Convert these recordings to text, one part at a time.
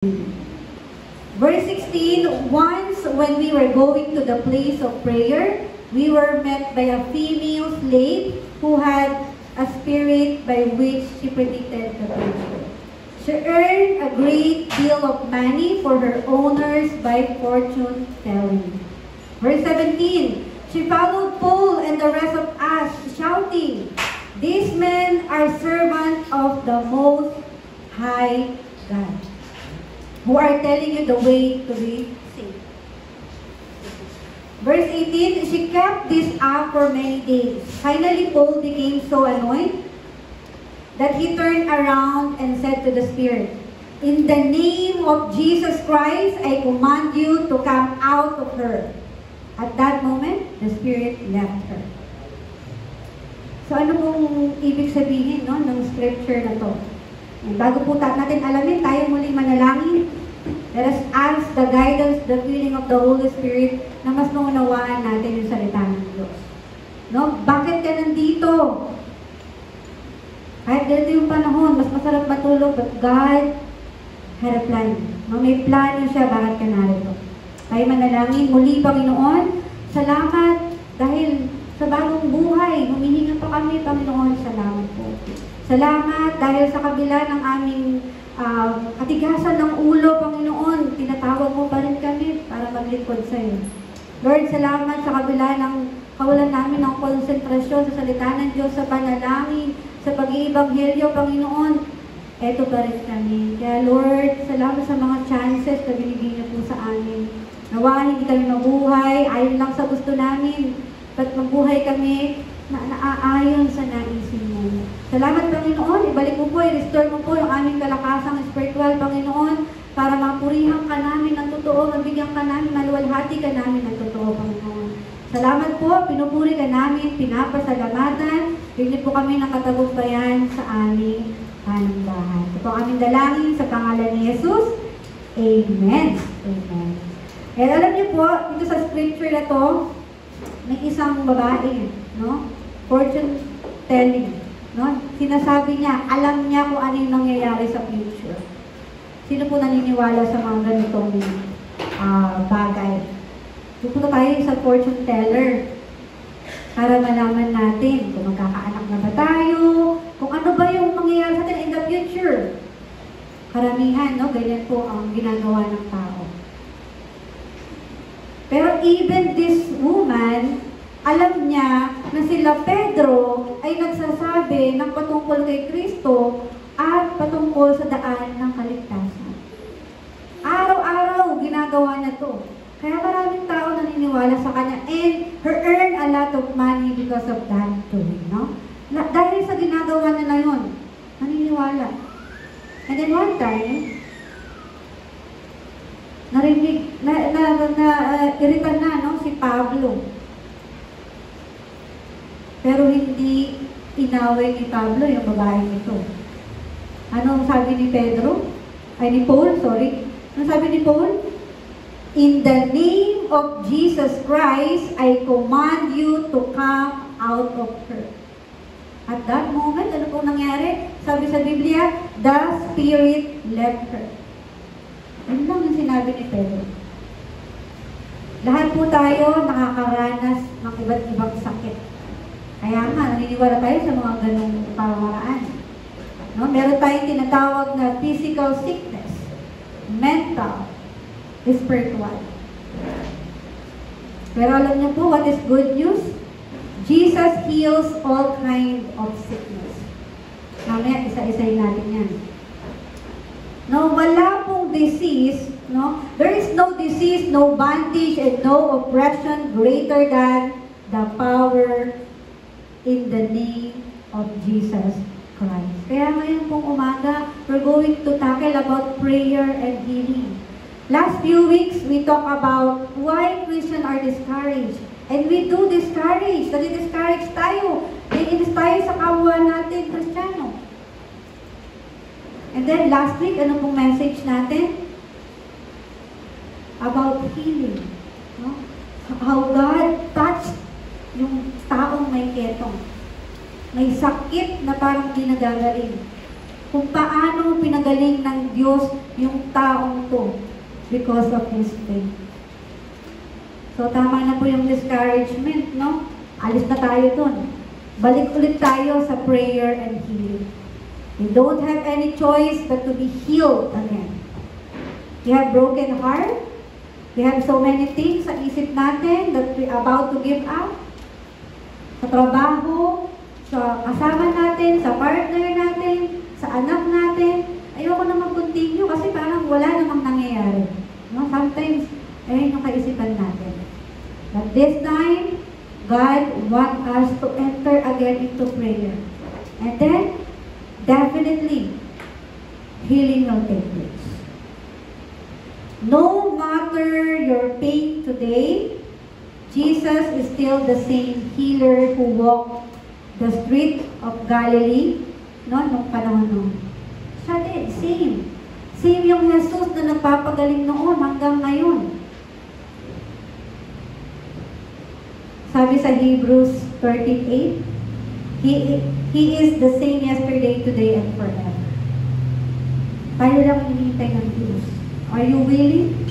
Verse 16, once when we were going to the place of prayer, we were met by a female slave who had a spirit by which she predicted the future. She earned a great deal of money for her owners by fortune telling. Verse 17, she followed Paul and the rest of us, shouting, "These men are servants of the Most High God, who are telling you the way to be saved." Verse 18, she kept this up for many days. Finally, Paul became so annoyed that he turned around and said to the Spirit, "In the name of Jesus Christ, I command you to come out of her." At that moment, the Spirit left her. So ano pong ibig sabihin ng scripture na to? Bago po natin alamin, tayo muling manalangin. Let us ask the guidance, the feeling of the Holy Spirit na mas maunawaan natin yung salita ng Diyos. Bakit ka nandito? Kahit ganito yung panahon, mas masarap matulog, but God had a plan. May plano siya, bakit ka narito? Tayo manalangin. Muli, Panginoon, salamat dahil sa bagong buhay, humihinga pa kami, Panginoon, salamat po. Salamat dahil sa kabila ng aming katigasan ng ulo, Panginoon, tinatawag mo pa rin kami para maglingkod sa iyo. Lord, salamat sa kabila ng kawalan namin ng konsentrasyon sa salita ng Diyos, sa panalangin, sa pag-iibanghelyo, Panginoon. Eto pa rin kami. Kaya Lord, salamat sa mga chances na binigay niyo po sa amin. Nawa, hindi kami mabuhay, ayon lang sa gusto namin. But mabuhay kami na naaayon sa naisin mo. Salamat, Panginoon. Ibalik mo po, i-restore mo po yung aming kalakasang spiritual, Panginoon, para mapurihan ka namin ng totoo, mabigyan ka namin, maluwalhati ka namin ng totoo, Panginoon. Salamat po, pinupuri ka namin, pinapasalamatan, bigyan po kami ng katagumpayan sa aming panambahan. Ito po aming dalangin sa pangalan ni Jesus. Amen. Amen. And alam niyo po, dito sa scripture na to, may isang babae, fortune telling, sinasabi niya, alam niya kung ano yung nangyayari sa future. Sino po naniniwala sa mga ganitong bagay? Pupunta tayo sa fortune teller para malaman natin kung magkakaanak na ba tayo, kung ano ba yung mangyayari sa atin in the future. Karamihan, ganyan po ang ginagawa ng tao. Pero even this woman, alam niya na sila Pedro ay nagsasabi ng patungkol kay Kristo at patungkol sa daan ng kaligtasan. Araw-araw ginagawa niya to. Kaya maraming tao naniniwala sa kanya and her earn a lot of money because of that doing, dahil sa ginagawa niya na yun, naniniwala. And then one time, narinig, iritan na, si Pablo. Pero hindi inaway ni Pablo yung babaeng ito. Anong sabi ni Pedro? Ni Paul, sorry. Anong sabi ni Paul? "In the name of Jesus Christ, I command you to come out of her." At that moment, ano pong nangyari? Sabi sa Biblia, the Spirit left her. Ano lang yung sinabi ni Pedro? Lahat po tayo nakakaranas ng iba't ibang sakit. Kaya nga, naniniwala tayo sa mga ganong pamamaraan. Meron tayong tinatawag na physical sickness, mental, spiritual. Pero alam niyo po, what is good news? Jesus heals all kind of sickness. Mamaya, isa-isayin natin yan. Wala pong disease, there is no disease, no bondage, and no oppression greater than the power in the name of Jesus Christ. Kaya ngayon pong umaga, we're going to tackle about prayer and healing. Last few weeks, we talk about why Christians are discouraged. And we do discourage. Nadi-discourage tayo. Naiinis tayo sa kapwa natin, Kristiyano. And then last week, ano pong message natin? About healing. How God touched yung taong may ketong. May sakit na parang di nagagaling. kung paano pinagaling ng Diyos yung taong to because of his faith. So, tama na po yung discouragement, no? Alis na tayo dun. Balik ulit tayo sa prayer and healing. We don't have any choice but to be healed again. We have broken heart. We have so many things sa isip natin that we're about to give up. Sa trabaho, sa kasama natin, sa partner natin, sa anak natin. Ayoko na mag-continue kasi parang wala namang nangyayari. No? Sometimes, ayun yung kaisipan natin. But this time, God wants us to enter again into prayer. And then, definitely, healing will take place. No matter your pain today, Jesus is still the same healer who walked the street of Galilee, no, nung panahon nun. Siya din, same. Same yung Jesus na nagpapagaling noon hanggang ngayon. Sabi sa Hebrews 13:8, He is the same yesterday, today, and forever. Tayo lang hinihintay ng Diyos. Are you willing?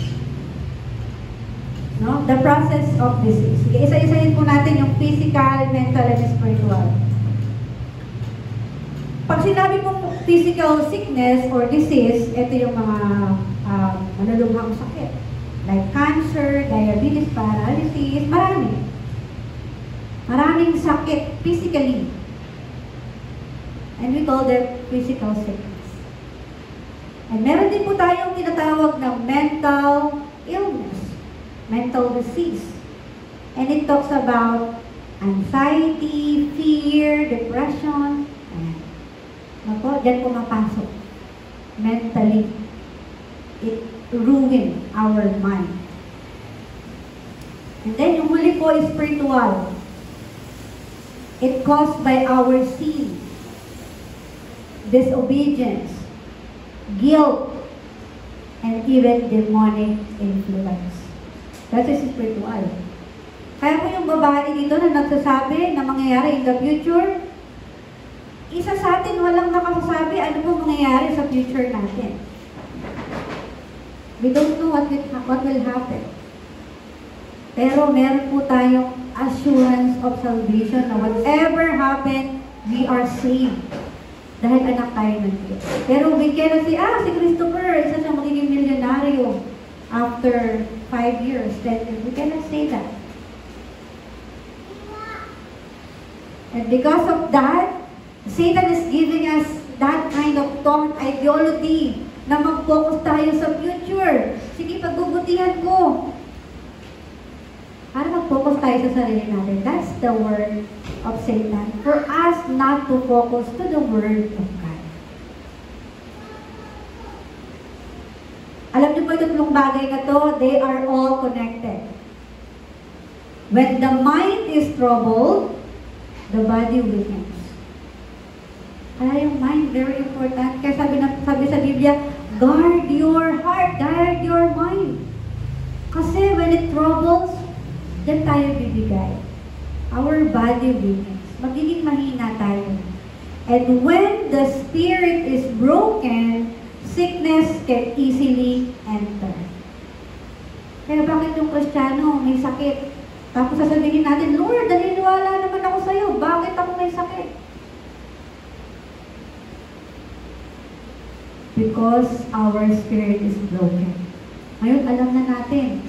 No? The process of disease. Sige, isa-isahin po natin yung physical, mental, and spiritual. Pag sinabi po physical sickness or disease, ito yung mga malulunghang sakit. Like cancer, diabetes, paralysis, marami. Maraming sakit physically. And we call them physical sickness. And meron din po tayong tinatawag na mental illness, mental disease. And it talks about anxiety, fear, depression. Ako, dyan pumapasok. Mentally, it ruin our mind. And then, yung huli po is spiritual. It caused by our sin, disobedience, guilt, and even demonic influence. That is spiritual. Kaya po yung babae dito na nagsasabi na mangyayari in the future, isa sa atin walang nakasasabi ano po mangyayari sa future natin. We don't know what will happen. Pero meron po tayong assurance of salvation na whatever happen, we are saved. Dahil anak tayo ng Diyos. Pero we cannot say, si Christopher, isa siyang magiging milyonaryo after 5 years, 10 years. We cannot say that. And because of that, Satan is giving us that kind of thought, ideology, na mag-focus tayo sa future. Sige, pagbubutihan ko. Para mag-focus tayo sa sarili natin. That's the word of Satan. For us not to focus to the word of God. Alam niyo po yung tatlong bagay na to, they are all connected. When the mind is troubled, the body weakens. Kaya yung mind, very important. Kaya sabi sa Biblia, guard your heart, guard your mind. Kasi when it troubles, then tayo bibigay. Our body weakens. Magiging mahina tayo. And when the spirit is broken, sickness can easily enter. Kaya bakit yung Kristiyano may sakit? Tapos sasabihin natin, Lord, naniniwala naman ako sa'yo. Bakit ako may sakit? Because our spirit is broken. Ngayon, alam na natin,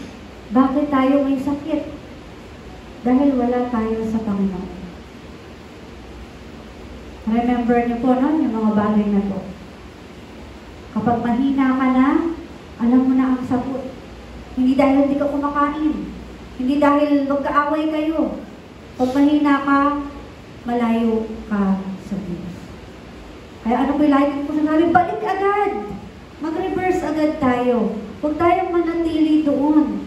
bakit tayo may sakit? Dahil wala tayo sa Panginoon. Remember niyo po, no, yung mga bagay na to. Kapag mahina ka na, alam mo na ang sapot. Hindi dahil hindi ka kumakain. Hindi dahil magkaaway kayo. Pag mahina ka, malayo ka sa Diyos. Kaya ano po yung lagi ko sinabi, balik agad. Mag-reverse agad tayo. Huwag tayong manatili doon.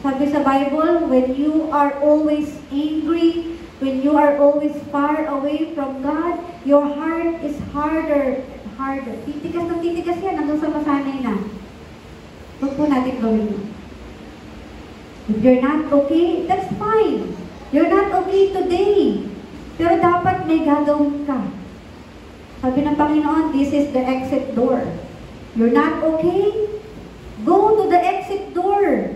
Sabi sa Bible, when you are always angry, when you are always far away from God, your heart is harder and harder. Titigas na titigas yan hanggang sa masanay na. Huwag po natin gawin yun. If you're not okay, that's fine. You're not okay today. Pero dapat may gagawin ka. Sabi ng Panginoon, this is the exit door. You're not okay? Go to the exit door.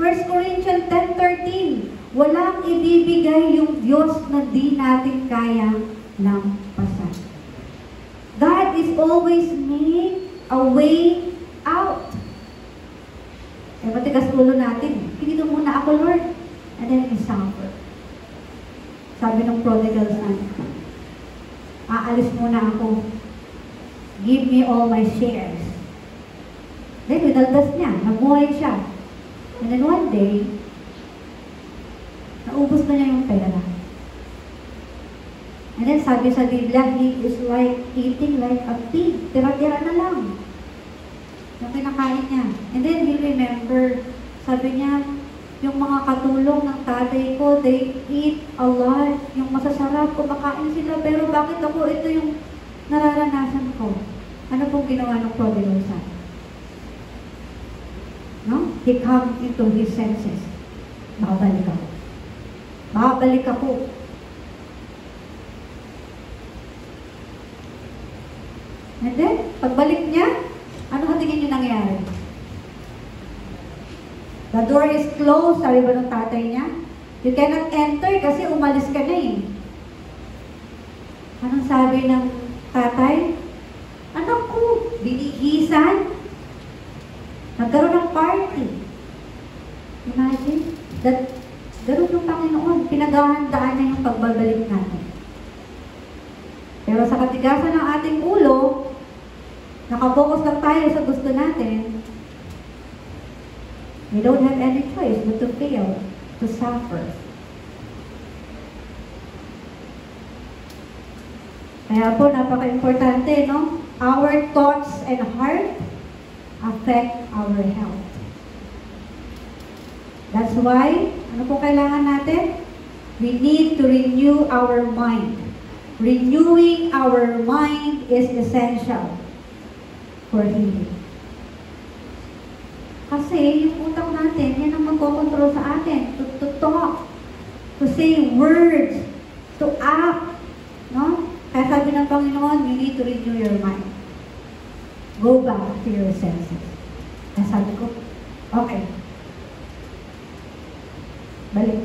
1 Corinthians 10:13. Walang ibibigay yung Diyos na di natin kayang lampasan. God is always make a way out. Eh, matigas ulo natin. Pinito muna ako, Lord. And then we suffer. Sabi ng prodigal son, aalis muna ako. Give me all my shares. Then, winaldas niya. Namuhay siya. And then one day, naubos na niya yung pera. And then sabi sa Biblia, he is like eating like a pig. Tira-tira na lang. Yung kinakain niya. And then he remember, sabi niya, yung mga katulong ng tatay ko, they eat a lot. Yung masasarap, kumakain sila. Pero bakit ako, ito yung nararanasan ko. Ano pong ginawa ng prodigal son? No? He come into his senses. Babalik ako. Babalik ako. And then, pagbalik niya, ano ka tingin niyo nangyari? The door is closed, sabi ba ng tatay niya? You cannot enter kasi umalis ka na eh. Anong sabi ng tatay? Anak ko, binihisan. Nagkaroon ng party. Imagine, that ganun yung Panginoon, pinaghahandaan na yung pagbabalik natin. Pero sa katigasan ng ating ulo, nakapokus lang tayo sa gusto natin, we don't have any choice but to fail, to suffer. Kaya po, napaka-importante, no? Our thoughts and heart affect our health. That's why, ano po kailangan natin? We need to renew our mind. Renewing our mind is essential for healing. Kasi yung utak natin, yan ang magkocontrol sa atin. To talk, to say words, to act. No? Kaya sabi ng Panginoon, you need to renew your mind. Go back to your senses. Kaya sabi ko, okay. Balik.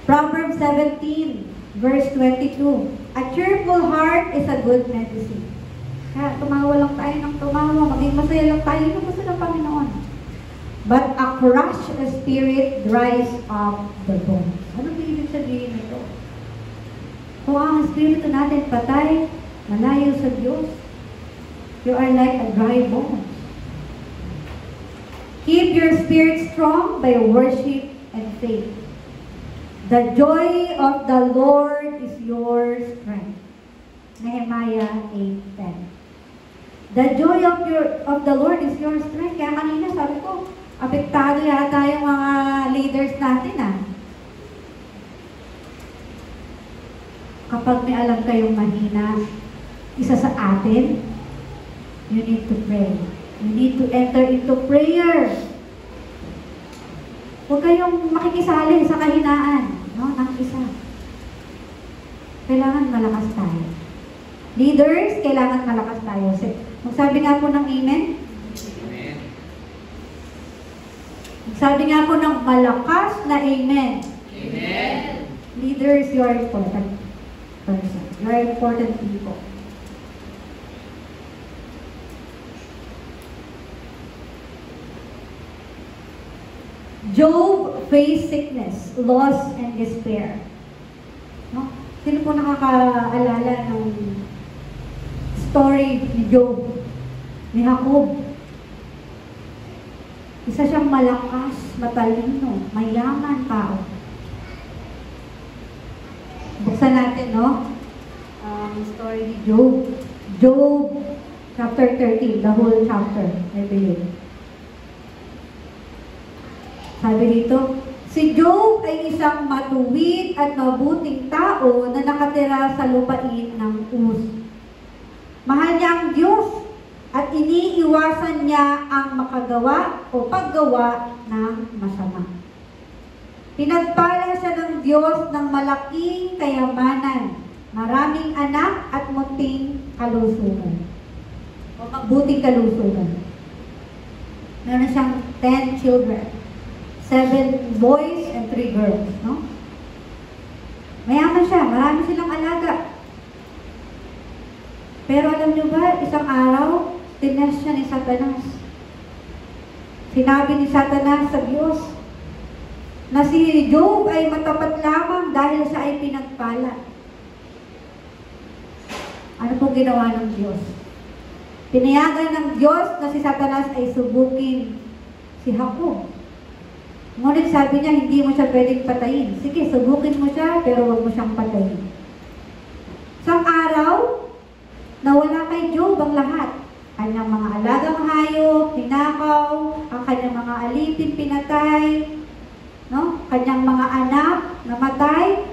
Proverbs 17, verse 22. A cheerful heart is a good medicine. Kaya tumawa lang tayo ng tumawa, maging masaya lang tayo, yun ang gusto ng Panginoon. But a crushed spirit dries up the bones. Ano ibig sabihin nito? Kung ang espiritu natin patay, malayo sa Diyos, you are like a dry bone. Keep your spirit strong by worship and faith. The joy of the Lord is your strength. Nehemiah 8:10. The joy of the Lord is your strength. Kaya kanina sabi ko, apektado yata yung mga leaders natin Kapag may alam kayong mahina, isa sa atin, you need to pray. You need to enter into prayer. Huwag kayong makikisali sa kahinaan, no, ng isa. Kailangan malakas tayo. Leaders, kailangan malakas tayo. Magsabi nga po ng amen? Amen. Magsabi nga po ng malakas na amen. Amen. Leaders, you are important person. You are important people. Job faced sickness, loss, and despair. No? Sino po nakakaalala ng story ni Job, ni Jacob? Isa siyang malakas, matalino, mayaman tao. Buksan natin, no? Story ni Job. Job, chapter 13, the whole chapter, I believe. Sabi dito, si Job ay isang matuwid at mabuting tao na nakatira sa lupain ng Uz. Mahal niya ang Diyos at iniiwasan niya ang makagawa o paggawa ng masama. Pinagpala siya ng Diyos ng malaking kayamanan maraming anak at munting kalusugan. O mabuting kalusugan. Meron siyang 10 children. 7 boys and 3 girls, no? Mayaman siya, marami silang alaga. Pero alam niyo ba, isang araw, tinest siya ni Satanas. Sinabi ni Satanas sa Diyos na si Job ay matapat lamang dahil siya ay pinagpala. Ano pong ginawa ng Diyos? Pinayagan ng Diyos na si Satanas ay subukin si Jacob. Ngunit sabi niya, hindi mo siya pwedeng patayin. Sige, subukin mo siya, pero huwag mo siyang patayin. Isang araw, nawala kay Job ang lahat. Kanyang mga alagang hayop, tinakaw, ang kanyang mga alipin pinatay, no? Kanyang mga anak namatay,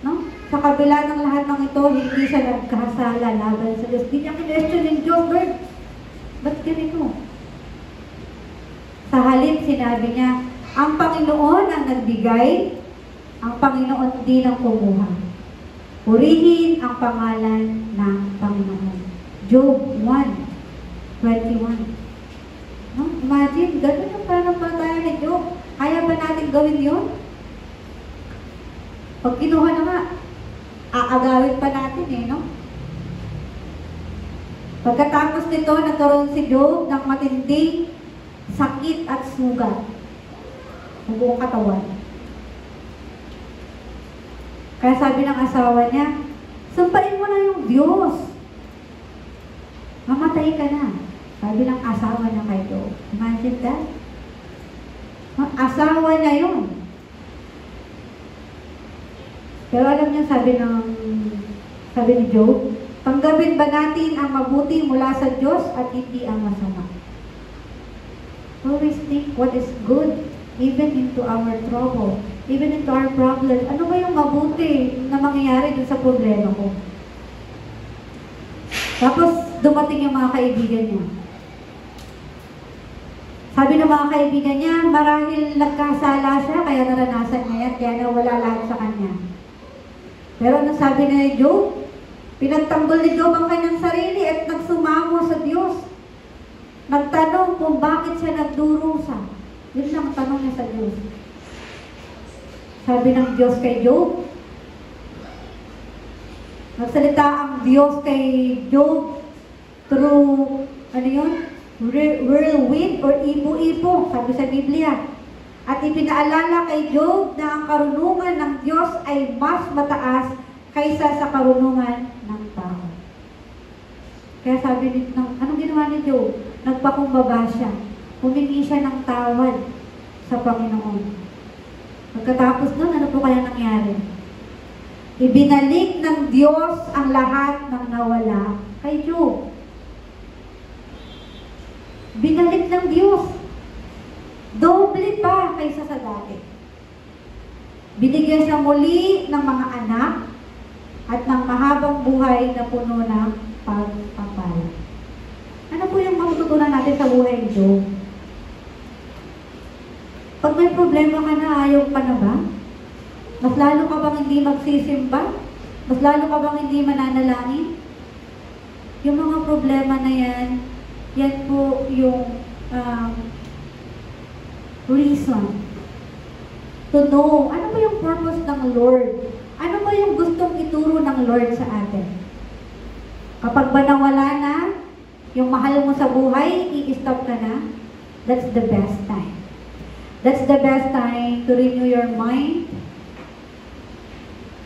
no? Sa kabila ng lahat ng ito, hindi siya nagkasala laban sa Diyos. Hindi niya kinestyon ng Diyos, Lord. Ba't ganito? Sa halip, sinabi niya, ang Panginoon ang nagbigay, ang Panginoon din ang kumuha. Purihin ang pangalan ng Panginoon. Job 1:21. No? Imagine, gano'n yung pananampalataya ni Job. Kaya ba natin gawin yun? Pag kinuha na nga, aagawin pa natin no? Pagkatapos nito, nagkaroon si Job ng matinding sakit at sugat sa buong katawan. Kaya sabi ng asawa niya, sampain mo na yung Diyos. Mamatay ka na. Sabi ng asawa niya kay Job. Imagine that? Asawa niya yun. Pero alam niyo, sabi ni Job, tanggapin ba natin ang mabuti mula sa Diyos at hindi ang masama? Always think what is good, even into our trouble, even into our problem. Ano ba yung mabuti na mangyayari dun sa problema ko? Tapos, dumating yung mga kaibigan niya. Sabi ng mga kaibigan niya, marahil nagkasala siya, kaya naranasan niya yan, kaya nawala lahat sa kanya. Pero ano sabi ni Job? Pinagtanggol ni Job ang kanyang sarili at nagsumamo sa Diyos. Nagtanong kung bakit siya nagdurusa. Yun lang ang tanong niya sa Diyos. Sabi ng Diyos kay Job, nagsalita ang Diyos kay Job through, ano yun? Whirlwind or ipo-ipo, sabi sa Biblia. At ipinaalala kay Job na ang karunungan ng Diyos ay mas mataas kaysa sa karunungan ng tao. Kaya sabi nito, anong ginawa ni Job? Nagpakumbaba siya. Humingi siya ng tawad sa Panginoon. Pagkatapos nun, ano po kaya nangyari? Ibinalik ng Diyos ang lahat ng nawala kay Job. Binalik ng Diyos. Doble pa kaysa sa dati. Binigyan siya muli ng mga anak at ng mahabang buhay na puno ng pagpapala. Ano po yung matututunan natin sa buhay ni Job? Pag may problema ka na, ayaw ka na ba? Mas lalo ka bang hindi magsisimba? Mas lalo ka bang hindi mananalangin? Yung mga problema na yan po yung reason to know ano ba yung purpose ng Lord? Ano ba yung gustong ituro ng Lord sa atin? Kapag ba nawala na yung mahal mo sa buhay, i-stop ka na, that's the best time. That's the best time to renew your mind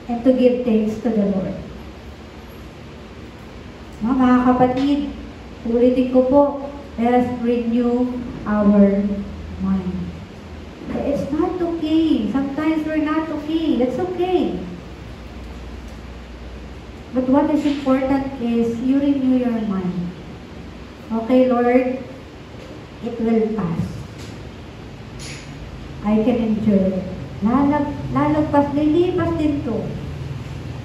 and to give thanks to the Lord. Mga kapatid, ulitin ko po, let us renew our mind. It's not okay. Sometimes we're not okay. That's okay. But what is important is you renew your mind. Okay, Lord, it will pass. I can endure it. Lalagpas, lilipas din to.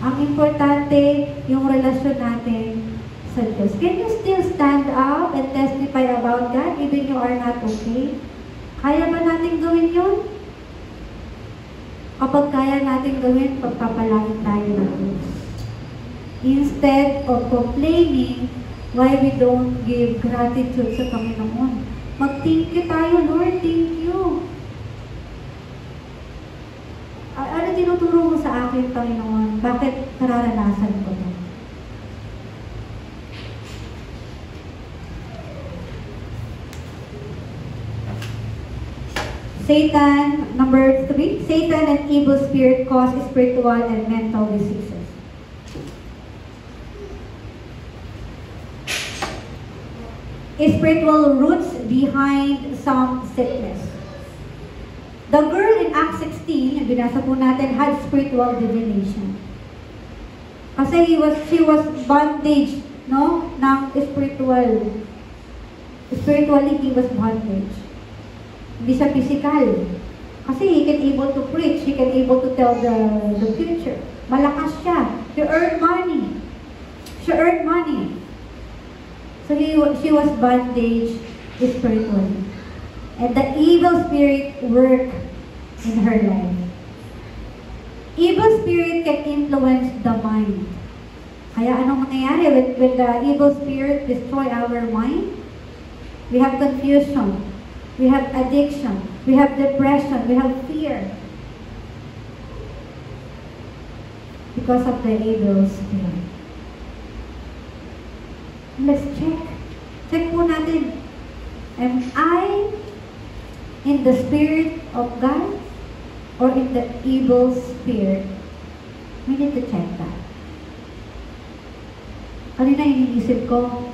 Ang importante, yung relasyon natin sa Diyos. Can you still stand up and testify about God even you are not okay? Kaya ba natin gawin yun? Kapag kaya natin gawin, pagpapalangit tayo ng Diyos. Instead of complaining why we don't give gratitude sa Panginoon. Mag-thank you tayo, Lord, thank you. Ano tinuturo mo sa akin, Panginoon? Bakit nararanasan ko to? Satan, number 3, Satan and evil spirit cause spiritual and mental diseases. Spiritual roots behind some sickness. The girl in Acts 16, yung binasa po natin, had spiritual divination. Kasi she was bondage, no? Ng spiritually, he was bondage. Hindi siya physical. Kasi he can able to preach, he can able to tell the future. Malakas siya. He earned money. She earned money. So she was bondage spiritually. And the evil spirit worked in her life. Evil spirit can influence the mind. Kaya anong mangyayari when the evil spirit destroy our mind? We have confusion. We have addiction. We have depression. We have fear. Because of the evil spirit. Let's check. Check po natin. Am I in the spirit of God or in the evil spirit? We need to check that. Kanina iniisip ko,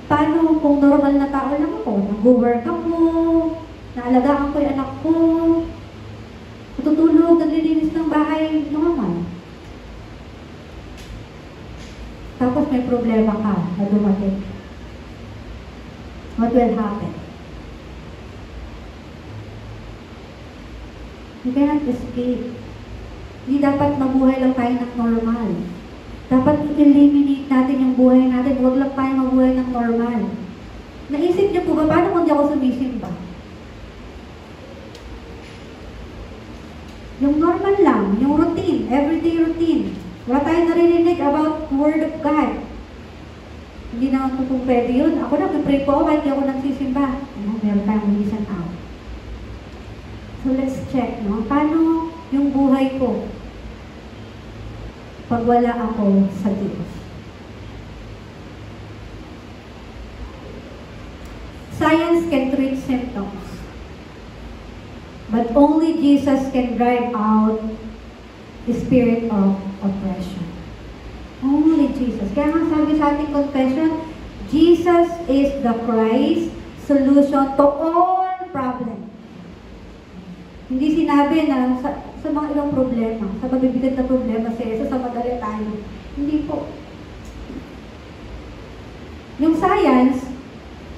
paano kung normal na tao lang ako? Nag-work ako, naalagaan ko yung anak ko, natutulog, naglilinis ng bahay, normal. Tapos may problema ka na dumating. What will happen? You cannot escape. Hindi dapat mabuhay lang tayo ng normal. Dapat i-eliminate natin yung buhay natin. Huwag lang tayo mabuhay ng normal. Naisip niyo po ba, paano kung di ako sumisimba? Yung normal lang, yung routine, everyday routine. Wala tayong naririnig about Word of God. Hindi naman po kung pwede yun. Ako na, pipray po ako kahit di ako nagsisimba. Meron tayong listen out. So let's check, no? Paano yung buhay ko pag wala ako sa Diyos? Science can treat symptoms, but only Jesus can drive out the spirit of oppression. Only Jesus. Kaya nga sabi sa ating confession, Jesus is the Christ solution to all problems. Hindi sinabi na sa mga ibang problema, sa mabibigat na problema sa Jesus, sa madali tayo. Hindi po. Yung science,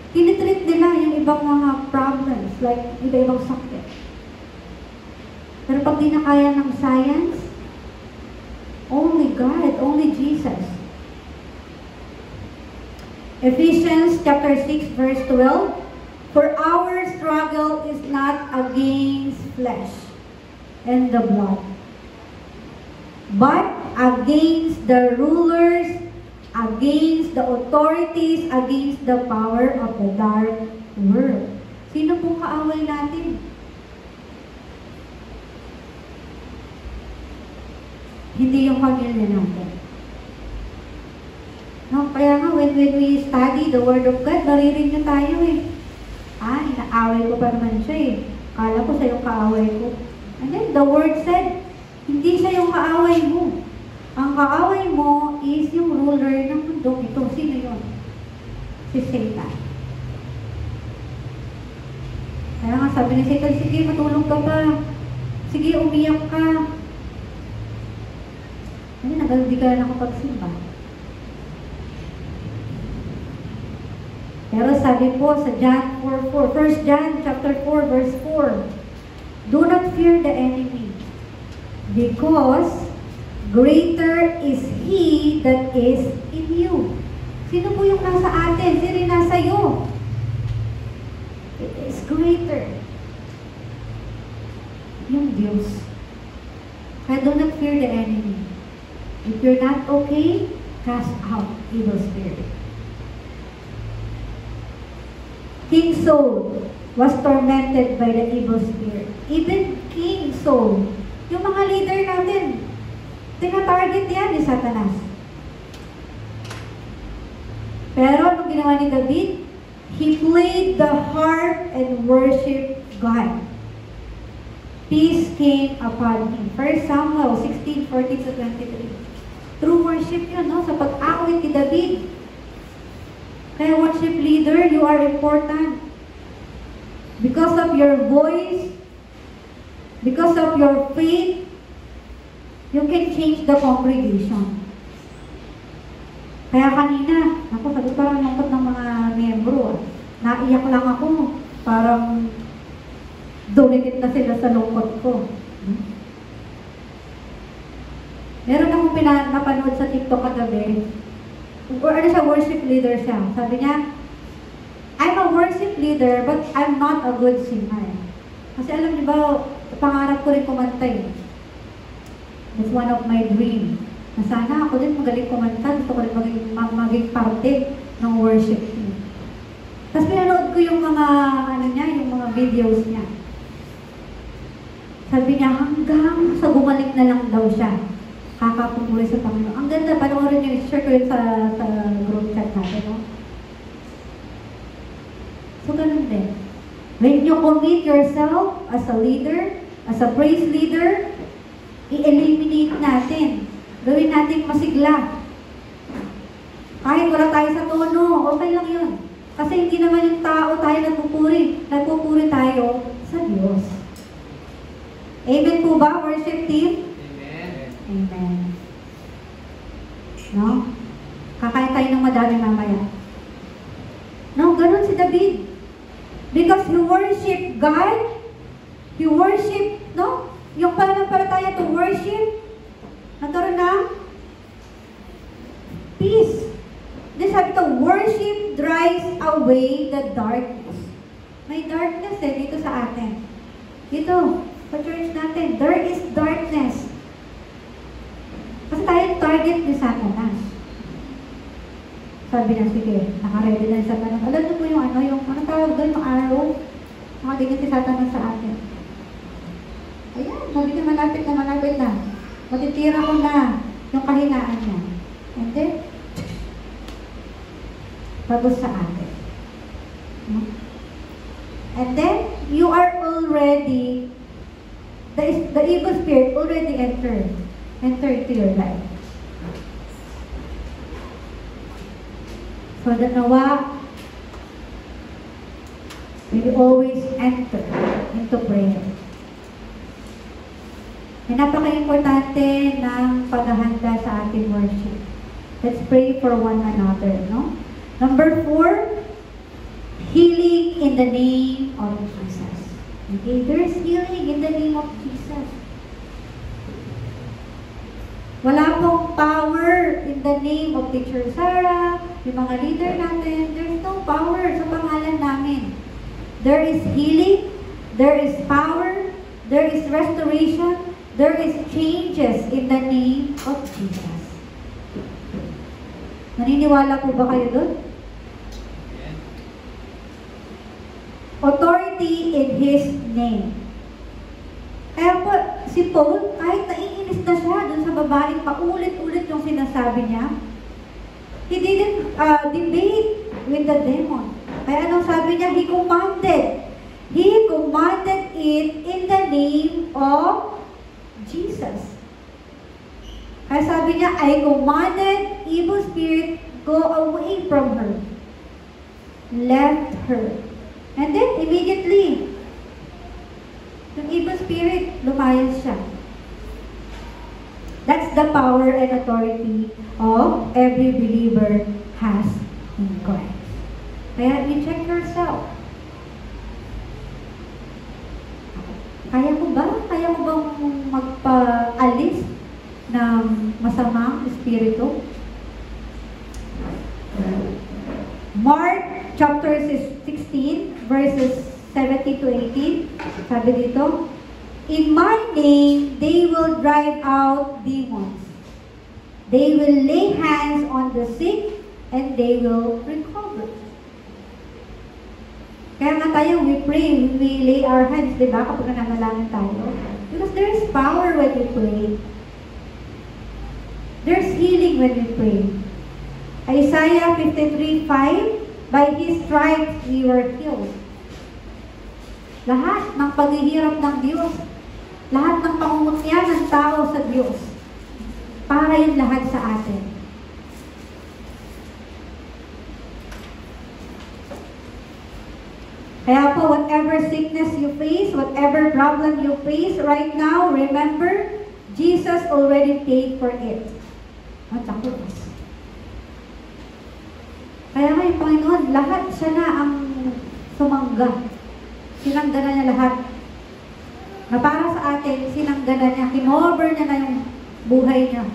tinitreat nila yung ibang mga problems, like iba-ibang sakit. Pero pag di na kaya ng science, only God, only Jesus. Ephesians chapter 6 verse 12, for our struggle is not against flesh and the blood, but against the rulers, against the authorities, against the power of the dark world. Sino pong kaaway natin? Hindi yung pamilya natin. No, kaya nga, when we study the Word of God, naririnig na tayo eh. Inaaway ko pa naman siya eh. Kala ko siya yung kaaway ko. And then, the Word said, hindi siya yung kaaway mo. Ang kaaway mo is yung ruler ng mundo. Ito, sino yun? Si Satan. Kaya nga, sabi ni Satan, sige, matulog ka pa. Sige, umiyak ka. Ano, hindi ka na nakapagsimba. Pero sabi po sa John 4:4, 1 John chapter 4 verse 4, do not fear the enemy, because greater is He that is in you. Sino po yung nasa atin? Sino yung nasa iyo? It is greater. Yung Diyos. If you're not okay, cast out evil spirit. King Saul was tormented by the evil spirit. Even King Saul, yung mga leader natin, tina-target yan ni Satanas. Pero anong ginawa ni David? He played the harp and worshiped God. Peace came upon him. 1 Samuel 16:14-23. True worship yun, no? Sa pag-awit ni David. Kaya worship leader, you are important. Because of your voice, because of your faith, you can change the congregation. Kaya kanina, ako sabi parang lungkot ng mga miyembro. Naiyak lang ako. Parang dumikit na sila sa lungkot ko. Meron akong napanood sa TikTok kagabi. Or ano siya, worship leader siya. Sabi niya, I'm a worship leader, but I'm not a good singer. Kasi alam niyo ba, pangarap ko rin kumanta eh. It's one of my dreams. Na sana ako din magaling kumanta. Gusto ko rin maging parte ng worship team. Tapos pinanood ko yung mga, ano niya, yung mga videos niya. Sabi niya, hanggang sa gumaling na lang daw siya. Kakapumuli sa Panginoon. Ang ganda, panoorin niyo, share ko yun sa group chat natin, no? So, ganun din. When you commit yourself as a leader, as a praise leader, i-eliminate natin. Gawin natin masigla. Kahit wala tayo sa tono, okay lang yun. Kasi hindi naman yung tao tayo nagpupuri. Nagpupuri tayo sa Diyos. Amen po ba, worship team? Amen. Amen. No? Kakain tayo ng madami mamaya. No, ganun si David. Because he worship God, he worship, no? Yung pananampalataya to worship, nagkaroon ng peace. Then sabi to, worship drives away the darkness. May darkness dito sa atin. Dito, sa church natin, there is darkness. Kasi tayo target ni Satanas. Sabi na, sige, nakaready na yung Satanas. Alam niyo po yung ano, yung ano tawag doon, yung arrow, nakatingin si Satanas sa atin. Ayan, sabi niya malapit na. Matitira ko na yung kahinaan niya. And then, bagos sa atin. And then, you are already, the evil spirit already entered to your life. So, the nawa, we always enter into prayer. And napaka-importante ng paghahanda sa ating worship. Let's pray for one another, no? Number 4, healing in the name of Jesus. Okay, there's healing in the name of Jesus. Wala pong power in the name of Teacher Sarah, yung mga leader natin. There's no power sa pangalan namin. There is healing, there is power, there is restoration, there is changes in the name of Jesus. Naniniwala po ba kayo doon? Authority in His name. Kaya po, si Paul, kahit naiinis na siya doon sa babaeng paulit-ulit yung sinasabi niya, he didn't debate with the demon. Kaya anong sabi niya? He commanded it in the name of Jesus. Kaya sabi niya, I commanded evil spirit, go away from her. Left her. And then, immediately, yung evil spirit, lumayas siya. That's the power and authority of every believer has in Christ. Kaya, you check yourself. Kaya mo ba? Kaya mo bang magpaalis ng masamang espiritu? Mark chapter 16, verses 70 to 18. Sabi dito, in my name, they will drive out demons. They will lay hands on the sick and they will recover. Kaya nga tayo, we pray, we lay our hands, di ba, kapag nananalangin tayo? Because there is power when we pray. There's healing when we pray. Isaiah 53:5, by His stripes we were healed. Lahat ng paghihirap ng Diyos, lahat ng pangungutya ng tao sa Diyos, para yun lahat sa atin. Kaya po, whatever sickness you face, whatever problem you face right now, remember, Jesus already paid for it. At ako, kaya nga yung Panginoon, lahat siya na ang sumangga. Sinangga na niya lahat. Na para sa atin, sinangga na niya, kinover niya na yung buhay niya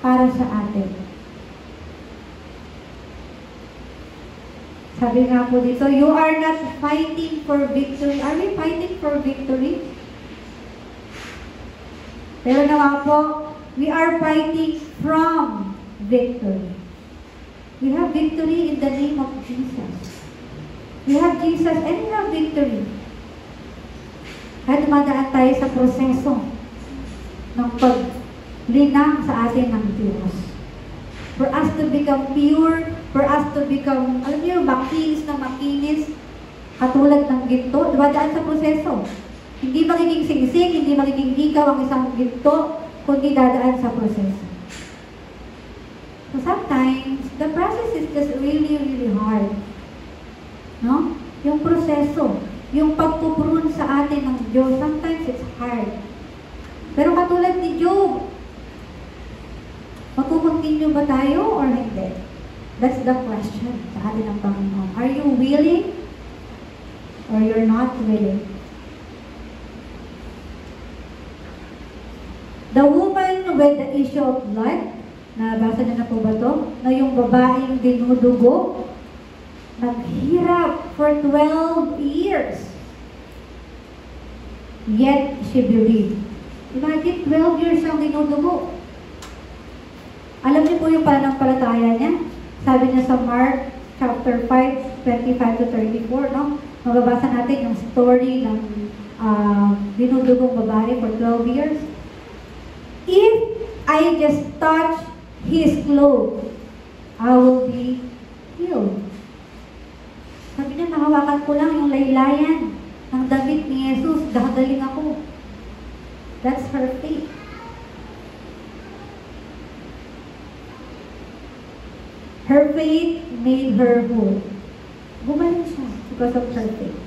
para sa atin. Sabi nga po dito, you are not fighting for victory. Are we fighting for victory? Pero naman po, we are fighting from victory. We have victory in the name of Jesus. We have Jesus and we have victory. Kaya dumadaan tayo sa proseso ng paglinang sa atin ng Diyos. For us to become pure, for us to become, alam niyo, makinis na makinis, katulad ng ginto, dumadaan sa proseso. Hindi magiging singsing, hindi magiging hikaw ang isang ginto, kundi dadaan sa proseso. So sometimes, the process is just really, really hard. No? Yung proseso, yung pagpuprune sa atin ng Diyos, sometimes it's hard. Pero katulad ni Job, magkukontinue ba tayo or hindi? That's the question sa atin ng Panginoon. Are you willing or you're not willing? The woman with the issue of blood, nabasa niyo na po ba ito? Na yung babaeng dinudugo, naghirap for 12 years. Yet, she believed. Imagine, 12 years siyang dinudugo. Alam niyo po yung pananampalataya niya? Sabi niya sa Mark chapter 5, 25-34, no? Mababasa natin yung story ng dinudugong babae for 12 years. If I just touch His clothes, I will be healed. Sabi niya, nahawakan ko lang yung laylayan ng damit ni Jesus, gagaling ako. That's her faith. Her faith made her whole. Gumaling siya because of her faith.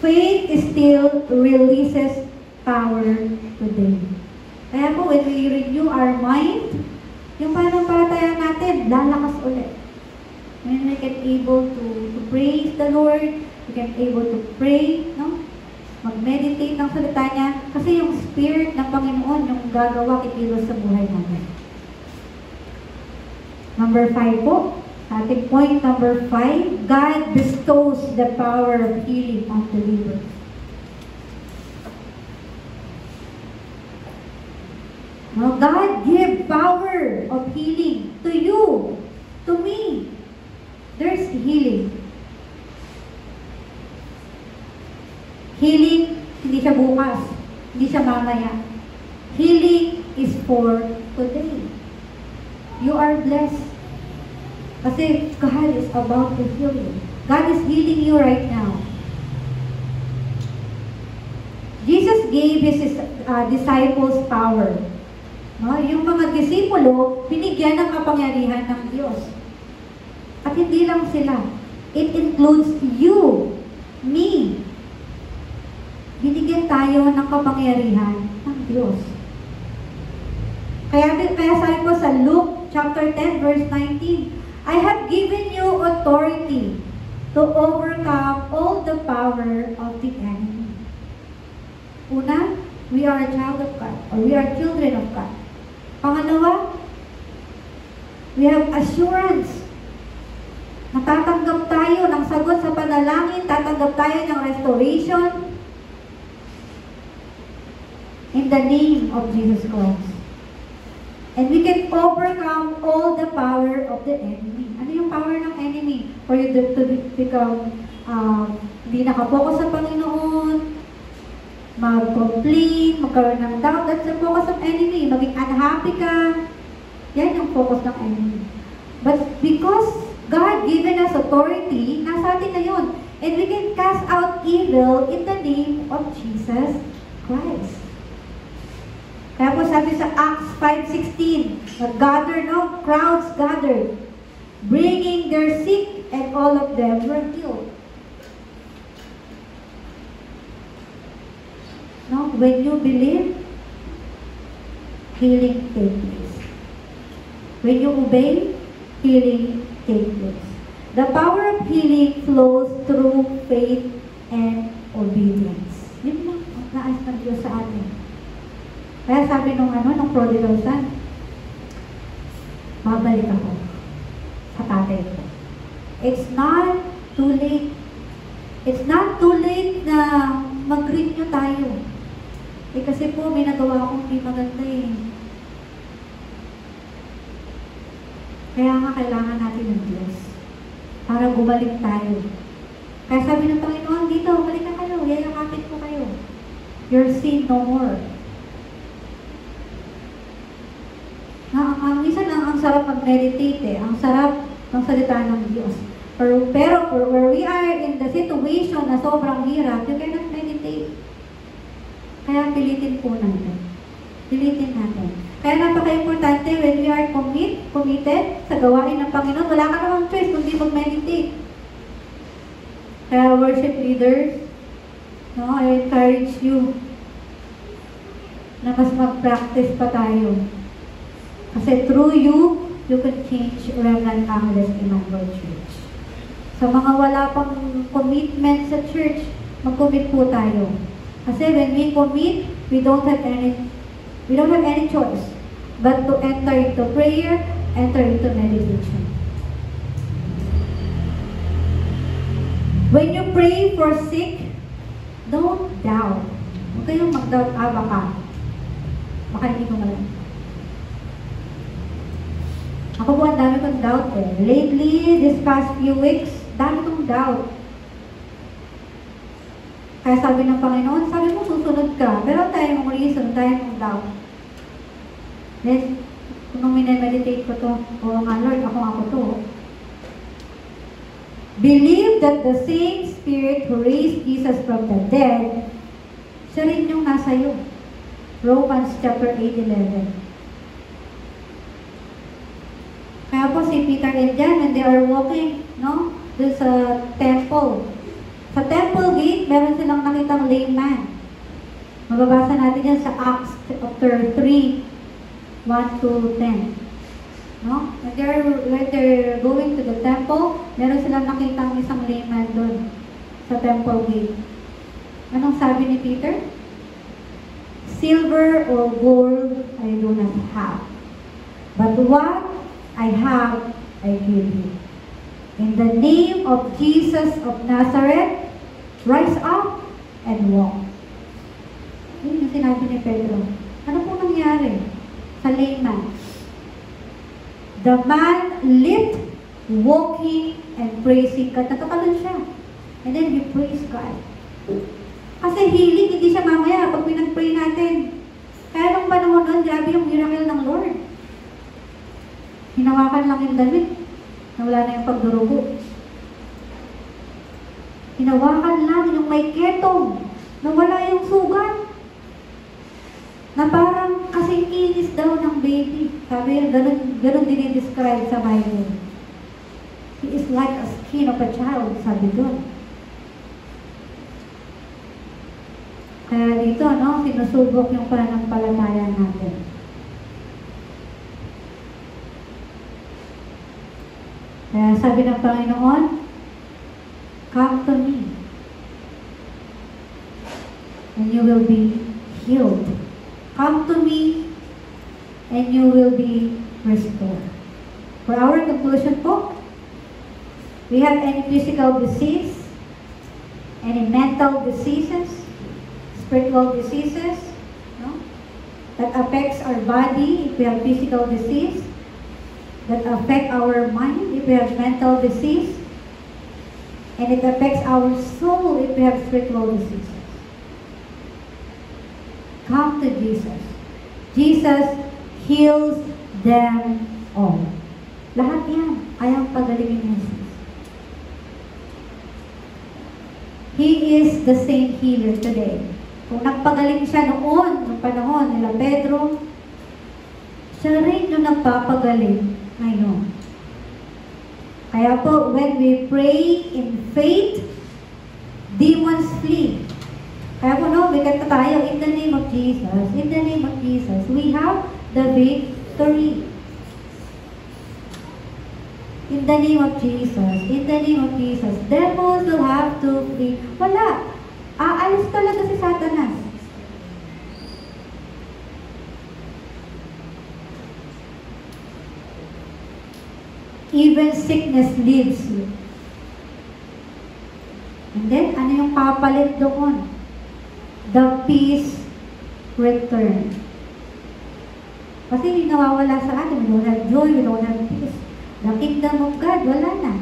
Faith still releases power today. Kaya po, when we renew our mind, yung pananampalataya natin, lalakas ulit. When we can able to praise the Lord, we can able to pray, no? Mag-meditate ng salita niya, kasi yung Spirit ng Panginoon, yung gagawa kikilos sa buhay natin. Number 5 po, ating point number 5, God bestows the power of healing on believers. Now, God give power of healing to you, to me. There's healing. Healing, hindi siya bukas, hindi siya mamaya. Healing is for today. You are blessed. Kasi God is about to heal you. God is healing you right now. Jesus gave His disciples power. No? Yung mga disipulo, binigyan ng kapangyarihan ng Diyos. At hindi lang sila. It includes you, me. Binigyan tayo ng kapangyarihan ng Diyos. Kaya sabi ko sa Luke chapter 10 verse 19, I have given you authority to overcome all the power of the enemy. Una, we are a child of God, or we are children of God. Pangalawa, we have assurance. Natatanggap tayo ng sagot sa panalangin, tatanggap tayo ng restoration in the name of Jesus Christ. And we can overcome all the power of the enemy. Ano yung power ng enemy? For you to become, hindi nakapokus sa Panginoon, mag-complain, magkaroon ng doubt. That's the focus of enemy. Maging unhappy ka. Yan yung focus ng enemy. But because God given us authority, nasa atin na yun. And we can cast out evil in the name of Jesus Christ. Kaya po sabi sa Acts 5:16, nag-gather, no? Crowds gathered, bringing their sick, and all of them were healed. No? When you believe, healing takes place. When you obey, healing takes place. The power of healing flows through faith and obedience. Yun lang ang nais ng Diyos sa atin. Kaya sabi nung prodigal son, babalik ako sa tatay ko. It's not too late. It's not too late na mag-renew tayo. Kasi po, may nagawa akong hindi maganda eh. Kaya nga kailangan natin ng Diyos para bumalik tayo. Kaya sabi ng Panginoon, dito, balik na kayo, yayakapin ko kayo. Your sin no more. Minsan ang sarap mag-meditate eh. Ang sarap ng salita ng Diyos. Pero where we are in the situation na sobrang hirap, you cannot meditate. Kaya pilitin po natin. Pilitin natin. Kaya napaka-importante when we are committed sa gawain ng Panginoon, wala ka namang choice kundi mag-meditate. Kaya worship leaders, no, I encourage you na mas mag-practice pa tayo. Kasi through you can change Remnant Angeles Emmanuel Church. Sa mga wala pang commitment sa church, mag-commit po tayo. Kasi when we commit, we don't have any choice but to enter into prayer, enter into meditation. When you pray for sick, don't doubt. Huwag kayong mag-doubt, baka hindi ko malam. Ako po, ang dami kong doubt eh. Lately, this past few weeks, dami kong doubt. Kaya sabi ng Panginoon, sabi mo, susunod ka. Pero tayo mong reason, tayo mong doubt. Then, kung minimeditate ko to, oo nga Lord, ako to. Believe that the same Spirit who raised Jesus from the dead, siya rin yung nasa iyo. Romans chapter 8:11. Kaya po si Peter and John, when they are walking, no, dun sa temple. Sa temple gate, meron silang nakitang lame man. Mababasa natin yan sa Acts chapter 3, 1 to 10. No? When they're going to the temple, meron silang nakitang isang lame man doon sa temple gate. Anong sabi ni Peter? Silver or gold I do not have, but what I have, I give you. In the name of Jesus of Nazareth, rise up and walk. Yun yung sinabi ni Pedro. Ano po nangyari sa layman? The man leaped, walking, and praising God. Natatalon siya. And then he praised God. Kasi healing, hindi siya mamaya pag pinag-pray natin. Kaya nung panahon nun, grabe yung miracle ng Lord. Hinawakan lang yung damit, na wala na yung pagdurugo. Hinawakan lang yung may ketong, na wala yung sugat. Na parang kasing inis daw ng baby. Sabi, ganun dinidescribe sa Bible. He is like a skin of a child, sabi doon. Kaya dito, no, sinusubok yung pananampalataya natin. Kaya sabi ng Panginoon, come to me, and you will be healed. Come to me, and you will be restored. For our conclusion po, we have any physical disease, any mental diseases, spiritual diseases, no? that affects our body if we have physical disease, that affect our mind if we have mental disease, and it affects our soul if we have spiritual diseases. Come to Jesus. Jesus heals them all. Lahat yan, kayang pagalingin ni Jesus. He is the same healer today. Kung nagpagaling siya noon, noong panahon nila Pedro, siya rin yung nagpapagaling ngayon. Kaya po, when we pray in faith, demons flee. Kaya po, no, may kanta tayo, in the name of Jesus, in the name of Jesus, we have the victory. In the name of Jesus, in the name of Jesus, demons will have to flee. Wala. Aalis talaga si Satanas. Even sickness leaves you. And then, ano yung papalit doon? The peace return. Kasi yung nawawala sa atin, we don't have joy, we don't have peace. The kingdom of God, wala na.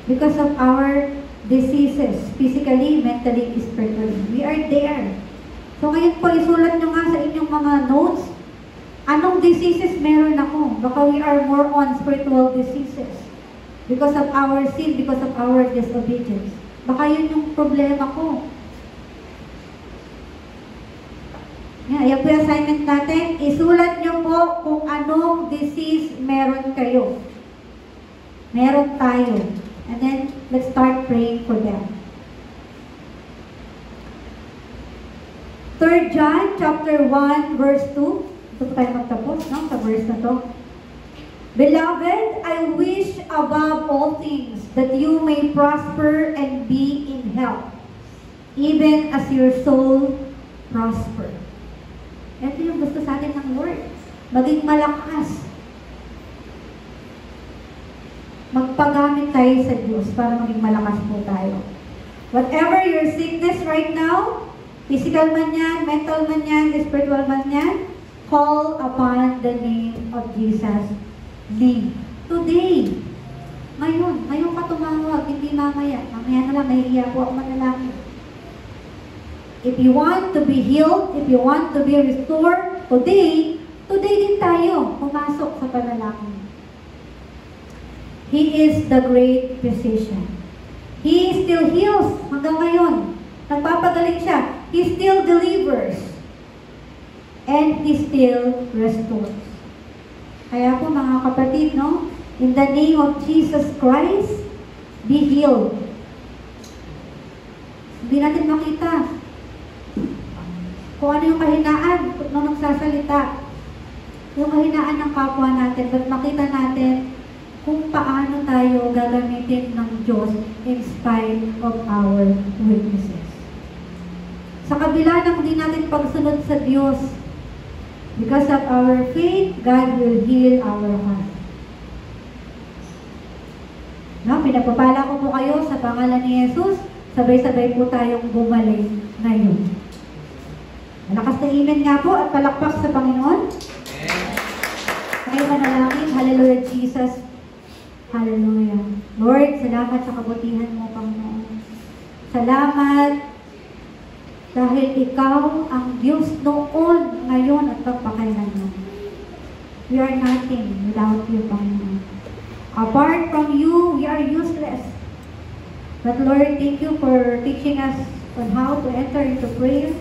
Because of our diseases, physically, mentally, spiritually. We are there. So ngayon po, isulat nyo nga sa inyong mga notes, anong diseases meron ako? Baka we are more on spiritual diseases. Because of our sin, because of our disobedience. Baka yun yung problema ko. Yan po yung assignment natin. Isulat nyo po kung anong disease meron kayo. Meron tayo. And then, let's start praying for them. 3 John chapter 1, verse 2. Ito po tayo magtapos, no? Sa verse na to. Beloved, I wish above all things that you may prosper and be in health, even as your soul prosper. Ito yung gusto sa atin ng Lord. Maging malakas. Magpagamit tayo sa Diyos para maging malakas po tayo. Whatever your sickness right now, physical man yan, mental man yan, spiritual man yan, call upon the name of Jesus' name. Today, ngayon ka tumawag, hindi mamaya. Mamaya na lang, nahihiya po ako manalangin. If you want to be healed, if you want to be restored, today din tayo pumasok sa panalangin. He is the great physician. He still heals hanggang ngayon. Nagpapagaling siya. He still delivers. And He still restores. Kaya po mga kapatid, no? In the name of Jesus Christ, be healed. Hindi natin makita kung ano yung kahinaan nung nagsasalita. Yung kahinaan ng kapwa natin. But makita natin kung paano tayo gagamitin ng Diyos in spite of our weaknesses. Sa kabila ng hindi natin pagsunod sa Diyos, because of our faith, God will heal our heart. No, pinagpapala ko po kayo sa pangalan ni Jesus, sabay-sabay po tayong gumaling ngayon. Malakas na amen nga po at palakpak sa Panginoon. Kayo manalangin, hallelujah Jesus. Hallelujah. Lord, salamat sa kabutihan mo, Panginoon. Salamat dahil Ikaw ang Diyos noon, ngayon at pagpakailanman. We are nothing without you, Panginoon. Apart from you, we are useless. But Lord, thank you for teaching us on how to enter into prayer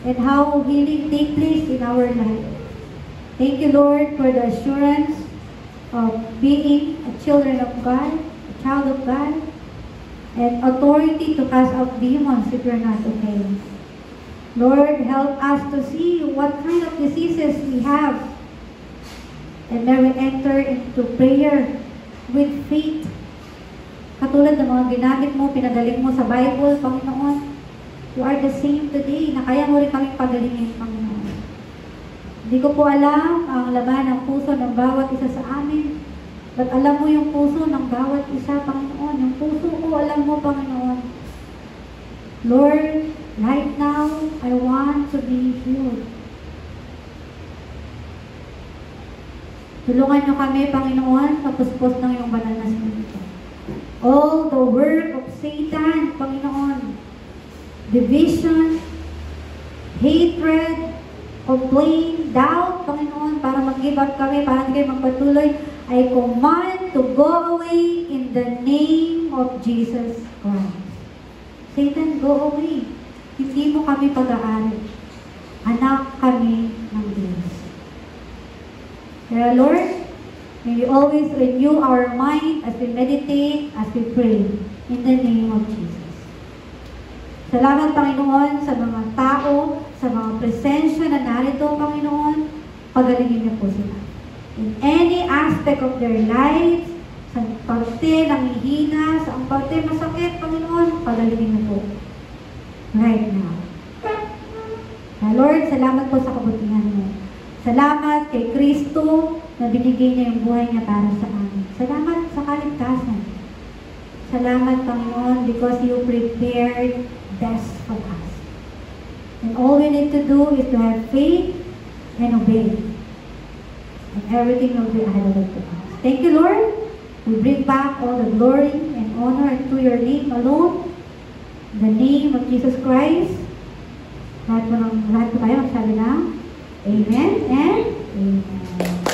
and how healing take place in our life. Thank you, Lord, for the assurance of being a children of God, a child of God, and authority to cast out demons if you're not okay. Lord, help us to see what kind of diseases we have, and may we enter into prayer with faith. Katulad ng mga ginamit mo, pinagaling mo sa Bible, Panginoon, you are the same today, na kaya mo rin kaming pagalingin, Panginoon. Hindi ko po alam ang laman ng puso ng bawat isa sa amin. But alam mo yung puso ng bawat isa, Panginoon. Yung puso ko, alam mo, Panginoon. Lord, right now, I want to be healed. Tulungan niyo kami, Panginoon, kapuspos ng iyong banal na spirito. All the work of Satan, Panginoon, division, hatred, complaint, doubt, Panginoon, para mag-give up kami, para hindi kayo magpatuloy, I command to go away in the name of Jesus Christ. Satan, go away. Hindi mo kami pag-aari. Anak kami ng Diyos. Kaya Lord, may we always renew our mind as we meditate, as we pray, in the name of Jesus. Salamat, Panginoon, sa mga tao, sa mga presensya na narito, Panginoon, pagalingin niyo po sila. In any aspect of their lives, sa parte nanghihina, sa ang parte masakit, Panginoon, pagalingin niyo po. Right now. Lord, salamat po sa kabutihan mo. Salamat kay Kristo na binigay niya yung buhay niya para sa amin. Salamat sa kaligtasan. Salamat, Panginoon, because you prepared best for us. And all we need to do is to have faith and obey. And everything will be added to us. Thank you, Lord. We bring back all the glory and honor to your name alone. In the name of Jesus Christ. Lahat po tayo magsabi na Amen and Amen.